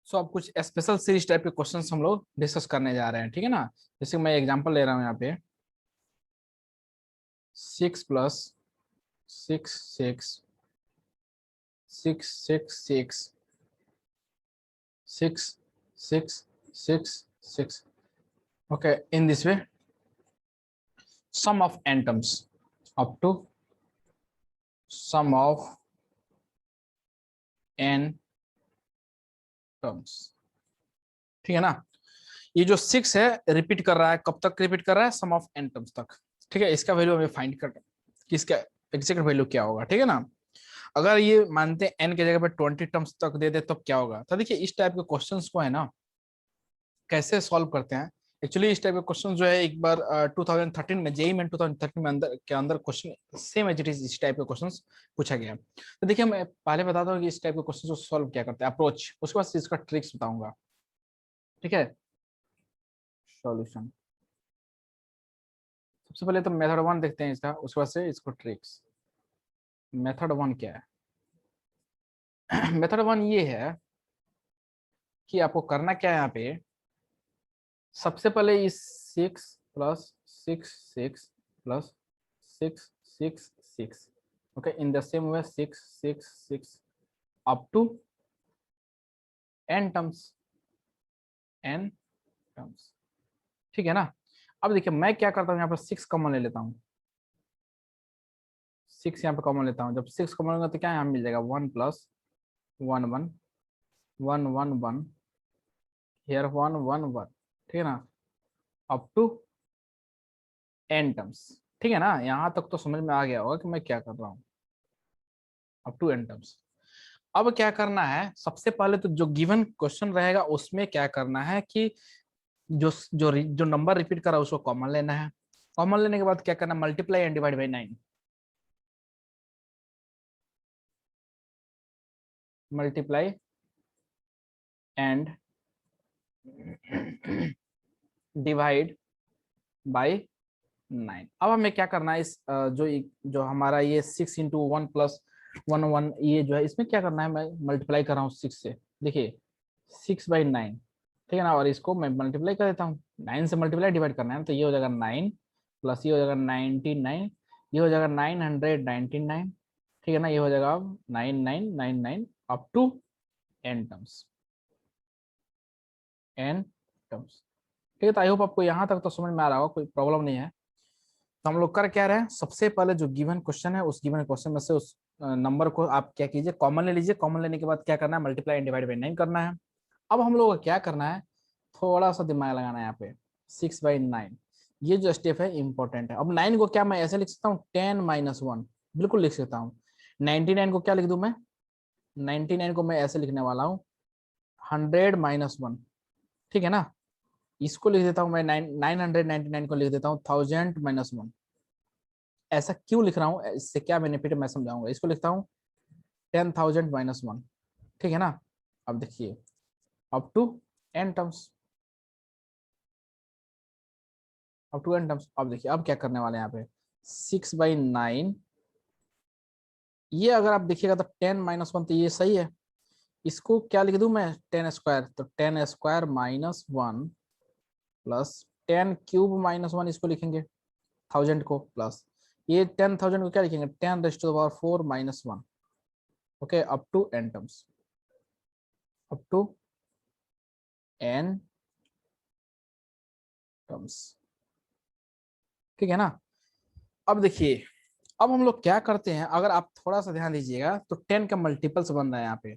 सो अब कुछ special series type के क्वेश्चंस हम लोग डिस्कस करने जा रहे हैं, ठीक है ना। जैसे मैं एग्जांपल ले रहा हूँ यहाँ पे 6 + 6 = 6 6 6 6 6 6 6 okay, in this way sum of n terms up to sum of n terms, ठीक है ना। ये जो 6 है रिपीट कर रहा है, कब तक रिपीट कर रहा है, सम ऑफ n टर्म्स तक, ठीक है। इसका वैल्यू हमें फाइंड करना कि इसका एग्जैक्ट वैल्यू क्या होगा, ठीक है ना। अगर ये मानते हैं n के जगह पे 20 टर्म्स तक दे दे तब क्या होगा। तो देखिए इस टाइप के क्वेश्चंस को है ना कैसे सॉल्व करते हैं। एक्चुअली इस टाइप के क्वेश्चन जो है एक बार 2013 में जेई में 2013 में अंदर question same as it is इस टाइप के क्वेश्चंस पूछा गया। तो देखिए मैं पहले बताता हूँ कि इस टाइप के क्वेश्चन को सॉल्व क्या करते हैं, अप्रोच, उसके बाद इसका ट्रिक्स बताऊंगा, ठीक है। सॉल्यूशन, सबसे पहले तो मेथड 1 देखते हैं इसका, उसके बाद से इसको ट्रिक्स। मेथड 1 क्या है? मेथड 1 ये है कि आपको करना क्या है यहाँ पे, सबसे पहले इस 6 + 6 + 6 + 6 okay, in the same way 6 6 6 up to n terms, ठीक है ना। अब देखिए मैं क्या करता हूँ, यहाँ पर 6 कॉमन ले लेता हूँ, 6 यहाँ पे कॉमन लेता हूँ। जब 6 कॉमन लेगा तो क्या यहाँ मिल जाएगा 1 + 1 1 1 1 1 हियर 1 1 1, ठीक है ना, अप टू n टर्म्स, ठीक है ना। यहाँ तक तो समझ में आ गया होगा कि मैं क्या कर रहा हूँ, अप टू n टर्म्स। अब क्या करना है, सबसे पहले तो जो गिवन क्वेश्चन रहेगा उसमें क्या करना है कि जो नंबर रिपीट करा उसको कॉमन लेना है। कॉमन लेने के बाद क्या करना, multiply and divide by 9, multiply and divide by 9। अब हमें क्या करना है, इस जो हमारा ये 6 × 1 + 1 1 ये जो है इसमें क्या करना है, मैं मल्टीप्लाई कर रहा हूँ 6 से। देखिए 6/9, ठीक है ना, और इसको मैं मल्टीप्लाई कर देता हूँ, 9 से मल्टीप्लाई डिवाइड करना है, तो ये हो जाएगा 9 प्लस ये हो जाएगा 99, ये हो जाएगा 999, ठीक है ना। ये हो जाएगा 9999 up to n terms, n terms, ठीक है। तो आई होप आपको यहाँ तक तो समझ में आ रहा होगा, कोई प्रॉब्लम नहीं है। तो हम लोग कर क्या रहे हैं, सबसे पहले जो गिवन क्वेश्चन है उस गिवन क्वेश्चन में से उस नंबर को आप क्या कीजिए, कॉमन ले लीजिए। कॉमन लेने के बाद क्या करना है, मल्टीप्लाई एंड डिवाइड बाई 9 करना है। अब हम लोग को क्या करना है, थोड़ा सा दिमाग लगाना है यहाँ पे। 6/9 ये जो स्टेप है इंपॉर्टेंट है। अब 9 को क्या मैं ऐसे लिख सकता हूँ, 10 - 1, बिल्कुल लिख सकता हूँ। 99 को क्या लिख दूं मैं, 99 को मैं ऐसे लिखने वाला हूँ 100 - 1, ठीक है ना। इसको लिख देता हूँ मैं 999 को लिख देता हूँ 1000 - 1। ऐसा क्यों लिख रहा हूँ, इससे क्या बेनिफिट है मैं समझाऊंगा। इसको लिखता हूँ 10,000 - 1, ठीक है ना। अब देखिए up to n terms, up to n terms. अब देखिए अब क्या करने वाले हैं यहाँ पे, 6/9 ये अगर आप देखिएगा तो 10 - 1 तो ये सही है। इसको क्या लिख दूं मैं, 10 स्क्वायर, तो 10 स्क्वायर -1 प्लस 10³ - 1 इसको लिखेंगे 1000 को, प्लस ये 10,000 को क्या लिखेंगे, 10⁻⁴ - 1, okay, up to n terms, up to n terms, ठीक है ना। अब देखिए अब हम लोग क्या करते हैं, अगर आप थोड़ा सा ध्यान दीजिएगा तो 10 का मल्टीपल्स बन रहा है यहाँ पे,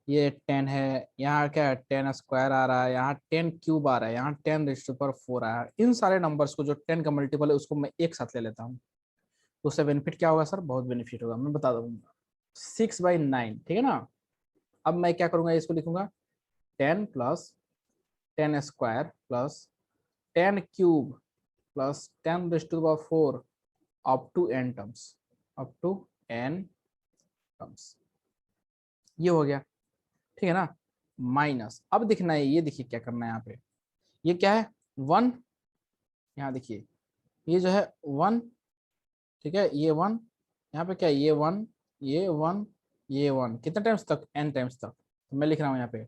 ये 10 है, यहाँ क्या है 10 स्क्वायर आ रहा है, यहाँ 10³ आ रहा है, यहाँ 10⁻⁴ आ रहा है। इन सारे नंबर्स को जो 10 का मल्टीपल है उसको मैं एक साथ ले लेता हूँ, तो उससे बेनिफिट क्या होगा सर, बहुत बेनिफिट होगा, मैं बता दूंगा। 6/9, ठीक है ना। अब मैं क्या करूंगा, इसको लिखूंगा 10 + 10 square plus 10³ plus 10⁻⁴ up to n terms, up to n terms, ये हो गया, ठीक है ना। माइनस, अब देखना है, ये देखिए क्या करना है यहाँ पे, ये क्या है 1, यहाँ देखिए ये जो है 1, ठीक है, ये 1, यहाँ पे क्या है ये 1, ये 1, ये 1, कितने टाइम्स तक, n टाइम्स तक। तो मैं लिख रहा हूँ यहाँ पे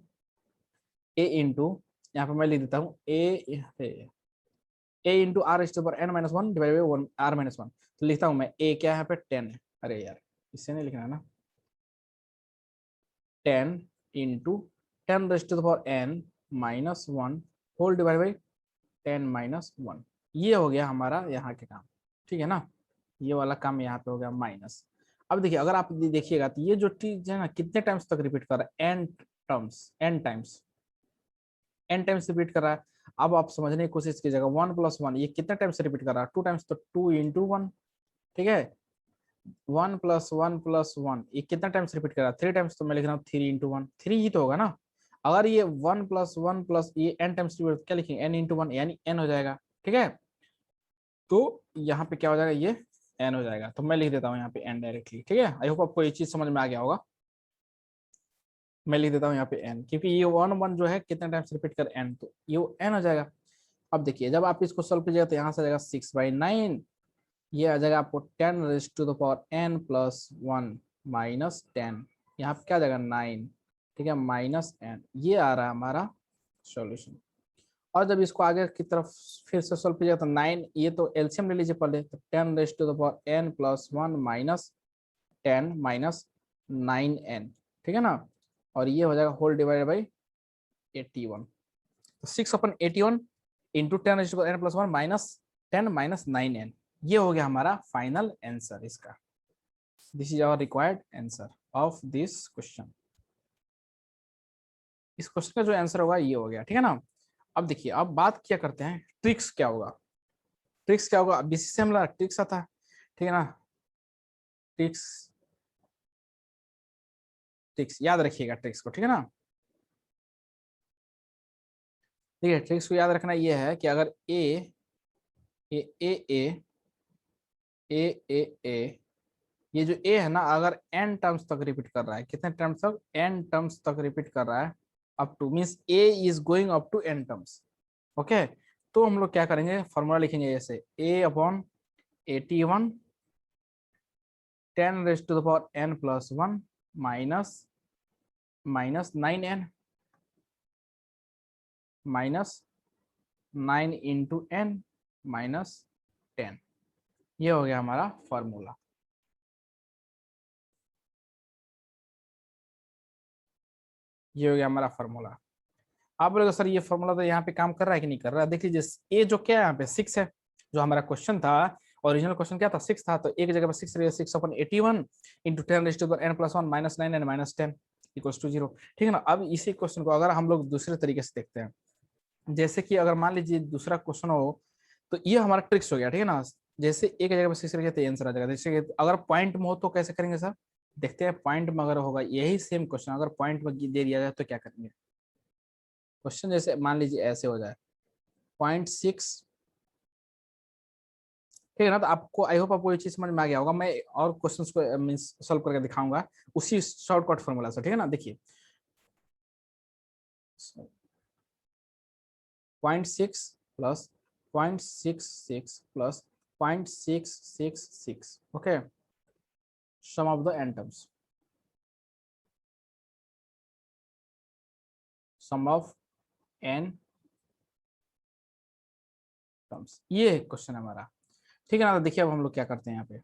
ए इंटू, यहाँ पे मैं लिख देता हूँ a into r is to power n minus one divide by one r minus one. तो लिखता हूँ मैं ए क्या है यहाँ पे 10 है, अरे यार इससे नहीं लिखना है ना, 10 into 10 raise to the power n minus one whole divide by 10 minus one. ये हो गया हमारा यहाँ के काम, ठीक है ना, ये वाला काम यहाँ पे हो गया माइनस। अब देखिए अगर आप देखिएगा तो ये जो चीज है ना कितने टाइम्स तक रिपीट कर रहा है, n terms, n times repeat कर रहा है। अब आप समझने की कोशिश कीजिएगा, 1 प्लस 1 ये कितने टाइम्स रिपीट कर रहा है, 2 टाइम्स, तो 2 इंटू 1, ठीक है। 1 प्लस 1 प्लस 1 ये कितना टाइम्स रिपीट कर रहा है, 3 टाइम्स, तो मैं लिख रहा हूँ 3 इंटू 1, 3 ही तो होगा ना। अगर ये 1 प्लस 1 प्लस ये एन टाइम्स क्या लिखेंगे, एन इंटू 1 यानी एन हो जाएगा, ठीक है। तो यहाँ पे क्या हो जाएगा, ये एन हो जाएगा, तो मैं लिख देता हूँ यहाँ पे एन डायरेक्टली, ठीक है। आई होप आपको ये चीज समझ में आ गया होगा। मैं लिख देता हूँ यहाँ पे एन, क्योंकि ये 1 1 जो है कितने टाइम्स रिपीट कर एन, तो ये एन हो जाएगा। अब देखिए जब आप इसको सॉल्व कीजिएगा तो यहाँ से आ जाएगा 6/9, ये आ जाएगा आपको 10 raise to the power n plus 1 minus 10, यहाँ पे क्या आ जाएगा 9, ठीक है, माइनस n, ये आ रहा है हमारा सॉल्यूशन। और जब इसको आगे की तरफ फिर से सॉल्व कीजिएगा तो 9, ये तो एलसीएम ले लीजिए पहले, तो 10 raise to the power n plus 1 minus 10 minus 9n, ठीक है ना, और ये हो जाएगा होल डिवाइडेड बाई 81, तो 6/81 into 10 raise to the power n plus 1 minus 10 minus 9n, ये हो गया हमारा फाइनल आंसर इसका। This is our required answer of this question. इस क्वेश्चन का जो आंसर होगा ये हो गया, ठीक है ना। अब देखिए अब बात क्या करते हैं, ट्रिक्स क्या होगा, ट्रिक्स क्या होगा, बीसी से हमारा ट्रिक्स आता है, ठीक है ना। ट्रिक्स, ट्रिक्स याद रखिएगा ट्रिक्स को, ठीक है ना। ठीक है, ट्रिक्स को याद रखना ये है कि अगर ए ए ए ए ए ए ये जो ए है ना अगर n टर्म्स तक रिपीट कर रहा है, कितने टर्म्स तक, n टर्म्स तक रिपीट कर रहा है, up to means a is going up to n terms, okay. तो हम लोग क्या करेंगे, फॉर्मूला लिखेंगे जैसे a/81 10 raise to the power n plus 1 minus minus 9n minus 9 into n minus 10, ये हो गया हमारा फॉर्मूला। ये हो गया हमारा फॉर्मूला। आप बोलेगा सर ये फॉर्मूला तो यहाँ पे काम कर रहा है कि नहीं कर रहा है, देख लीजिए ए जो क्या है यहाँ पे 6 है, जो हमारा क्वेश्चन था, ओरिजिनल क्वेश्चन क्या था 6 था, तो एक जगह पर 6 रहेगा, 6/81 into 10 raise to the n plus 1 minus 9 and minus 10 equals to 0, ठीक है ना। अब इसी क्वेश्चन को अगर हम लोग दूसरे तरीके से देखते हैं, जैसे कि अगर मान लीजिए दूसरा क्वेश्चन हो, तो ये हमारा ट्रिक्स हो गया, ठीक है ना। जैसे एक जगह पर 6 रहेगा तो आंसर आ जाएगा, जैसे अगर पॉइंट में हो तो कैसे करेंगे सर, देखते हैं पॉइंट में अगर होगा यही सेम क्वेश्चन अगर पॉइंट में दे दिया जाए तो क्या करेंगे। क्वेश्चन जैसे मान लीजिए ऐसे हो जाए 0.6, ठीक है ना, तो आपको आई होप आपको ये चीज समझ में आ गया होगा। मैं और क्वेश्चंस को मींस सॉल्व करके दिखाऊंगा उसी शॉर्टकट फॉर्मूला से, ठीक है ना। देखिए 0.6 plus 0.66 plus 0.666, okay, sum of the n terms, sum of n terms, ये क्वेश्चन है हमारा, ठीक है ना। तो देखिए अब हम लोग क्या करते हैं यहाँ पे,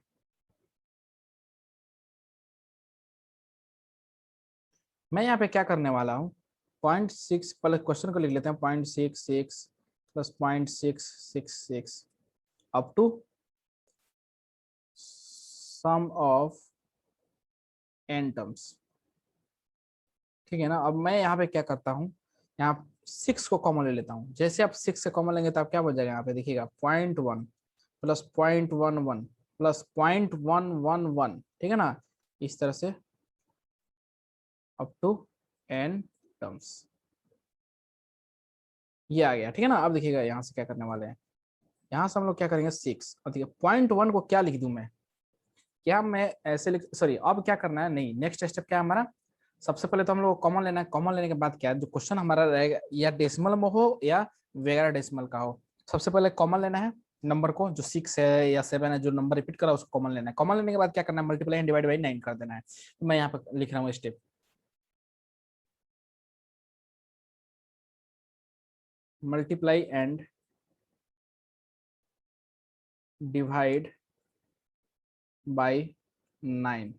मैं यहाँ पे क्या करने वाला हूँ, 0.6 पहले क्वेश्चन को लिख लेते हैं, 0.66 plus 0.666 up to sum of n terms. ठीक है ना। अब मैं यहाँ पे क्या करता हूँ, यहाँ 6 को कॉमन ले लेता हूँ। जैसे आप 6 से कॉमन लेंगे तो आप क्या बचेगा, यहाँ पे देखिएगा 0.1 प्लस 0.11 प्लस 0.111, ठीक है ना, इस तरह से अप टू n टर्म्स, ये आ गया। ठीक है ना। अब देखिएगा यहाँ से क्या करने वाले हैं, यहाँ से हम लोग क्या करेंगे 6, और देखिए 0.1 को क्या लिख दूं मैं, क्या मैं ऐसे लिख, सॉरी अब क्या करना है, नहीं नेक्स्ट स्टेप क्या है हमारा, सबसे पहले तो हम लोग कॉमन लेना है। कॉमन लेने के बाद क्या है, जो क्वेश्चन हमारा रहेगा या डेसिमल में हो या वगैरह डेसिमल का हो, सबसे पहले कॉमन लेना है नंबर को, जो 6 है या 7 है, जो नंबर रिपीट करा उसको कॉमन लेना है। कॉमन लेने के बाद क्या करना है, मल्टीप्लाई एंड डिवाइड बाई 9 कर देना है। तो मैं यहाँ पे लिख रहा हूँ step, multiply and divide by 9,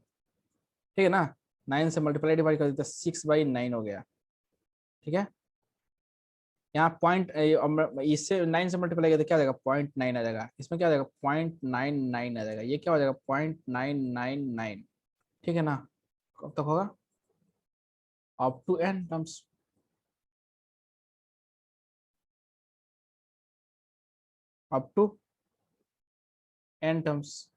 ठीक है ना। 9 से मल्टीप्लाई डिवाइड कर देते 6/9 हो गया। ठीक है, यहाँ पॉइंट, इससे 9 से मल्टीप्लाई करते क्या आ जाएगा, 0.9 आ जाएगा। इसमें क्या आ जाएगा, 0.99 आ जाएगा। ये क्या हो जाएगा, 0.999। ठीक है ना। कब तक होगा, up to n terms, up to n terms.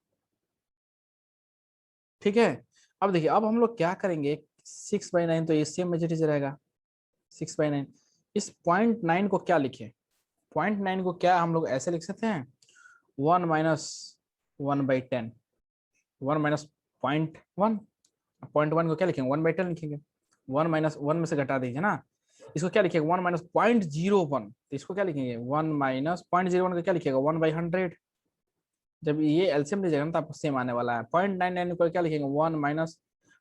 ठीक है। अब देखिए, अब हम लोग क्या करेंगे, 6/9 तो ये सेम मेजोरिटी रहेगा, 6/9। इस 0.9 को क्या लिखे, 0.9 को क्या हम लोग ऐसे लिख सकते हैं, 1 - 1/10, 1 - 0.1, 0.1 को क्या लिखेंगे, 1/10 लिखेंगे। 1 - 1 में से घटा दीजिए ना, इसको क्या लिखेगा, 1 - 0.01, तो इसको क्या लिखेंगे, 1 - 0.01 को क्या लिखेगा, 1/100। जब ये एलसीएम लीजिएगा ना तो आपको सेम आने वाला है। 0.99 को क्या लिखेंगे, 1 -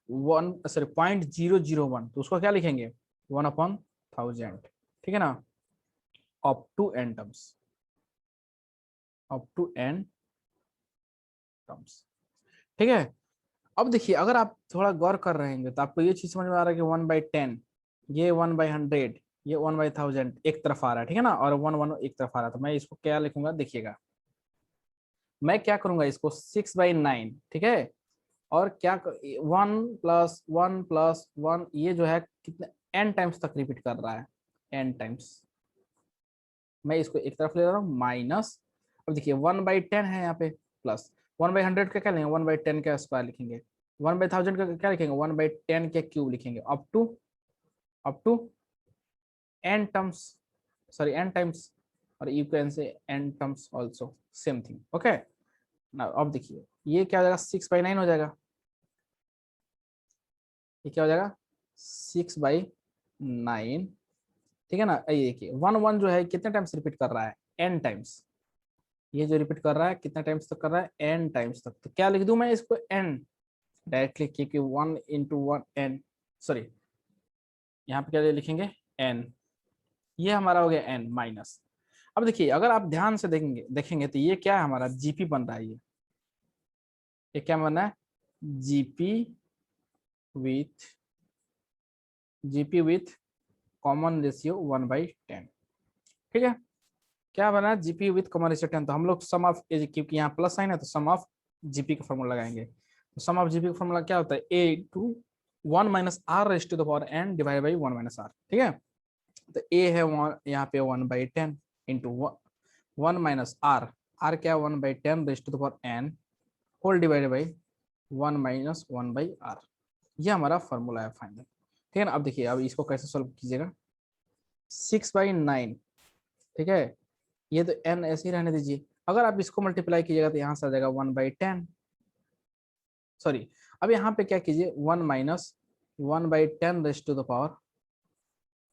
1, सॉरी 0.001, तो उसको क्या लिखेंगे, 1/1000। ठीक है ना, up to n terms, up to n terms. ठीक है। अब देखिए, अगर आप थोड़ा गौर कर रहे हैं तो आपको ये चीज समझ में आ रहा है कि 1/10, ये 1/100, ये 1/1000 एक तरफ आ रहा है। ठीक है ना, और 1 1 एक तरफ आ रहा है। तो मैं इसको क्या लिखूंगा, देखिएगा मैं क्या करूंगा, इसको 6/9, ठीक है, और क्या 1 + 1 + 1, ये जो है कितने n टाइम्स तक रिपीट कर रहा है, n टाइम्स। मैं इसको एक तरफ ले रहा हूँ माइनस, अब देखिए 1/10 है यहाँ पे, प्लस 1/100 का क्या लेंगे, 1/10 का स्क्वायर लिखेंगे, 1/1000 का क्या लिखेंगे, 1/10 के क्यूब लिखेंगे, up to n terms, sorry n times, और you can say n terms also, same thing. Okay ना। अब देखिए ये क्या हो जाएगा, 6/9 हो जाएगा, ये क्या हो जाएगा, 6/9। ठीक है ना। ये देखिए 1 1 जो है कितने टाइम्स रिपीट कर रहा है, n टाइम्स। ये जो रिपीट कर रहा है कितना टाइम्स तक कर रहा है, n टाइम्स तक। तो क्या लिख दूं मैं इसको, n डायरेक्टली, क्योंकि 1 × 1 n, सॉरी यहाँ पे क्या लिखेंगे, n, ये हमारा हो गया n माइनस। अब देखिए, अगर आप ध्यान से देखेंगे देखेंगे तो ये क्या है, हमारा जीपी बन रहा है। ये क्या बन रहा है, GP with, GP with common ratio 1/10। ठीक है, क्या बना, जीपी विथ कॉमन रेशियो 10। तो हम लोग सम ऑफ, क्योंकि यहाँ प्लस साइन है तो सम ऑफ जीपी का फॉर्मूला लगाएंगे। तो सम ऑफ जीपी का फॉर्मूला क्या होता है, a × 1 - r⁻n divide by 1 - r। ठीक है, तो a है यहाँ पे 1/10 इंटू 1 - r क्या है, 1/10⁻n whole divide by 1 - 1/r। ये हमारा फॉर्मूला है फाइनल। ठीक है ना। अब देखिए, अब इसको कैसे सॉल्व कीजिएगा, 6/9, ठीक है, ये तो n ऐसे ही रहने दीजिए। अगर आप इसको मल्टीप्लाई कीजिएगा तो यहाँ से आ जाएगा 1/10, सॉरी अब यहाँ पे क्या कीजिए, 1 - 1/10⁻,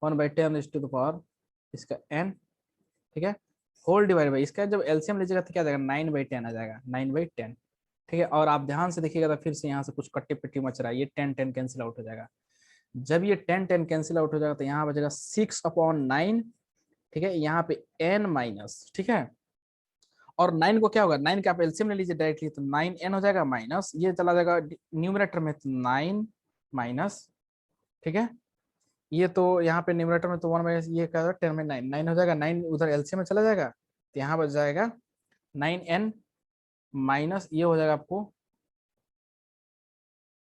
1/10⁻, इसका n, ठीक है, होल डिवाइड बाई, इसका जब एलसीएम लीजिएगा तो क्या आ जाएगा, 9/10 आ जाएगा, 9/10। ठीक है, और आप ध्यान से देखिएगा तो फिर से यहाँ से कुछ कट्टे पिट्टी मच रहा है, ये 10 कैंसिल आउट हो जाएगा। जब ये 10 कैंसिल आउट हो जाएगा तो यहाँ बचेगा 6/9। ठीक है, यहाँ पे n माइनस, ठीक है, और 9 को क्या होगा, 9 का आप एलसीएम ले लीजिए डायरेक्टली, तो 9n हो जाएगा माइनस, ये चला जाएगा न्यूमरेटर में, तो 9 माइनस, ठीक है, ये तो यहाँ पे न्यूमरेटर में तो 1 माइनस, ये क्या होगा 10/9, 9 हो जाएगा, 9 उधर एलसीएम में चला जाएगा, तो यहाँ बच जाएगा 9n माइनस ये हो जाएगा आपको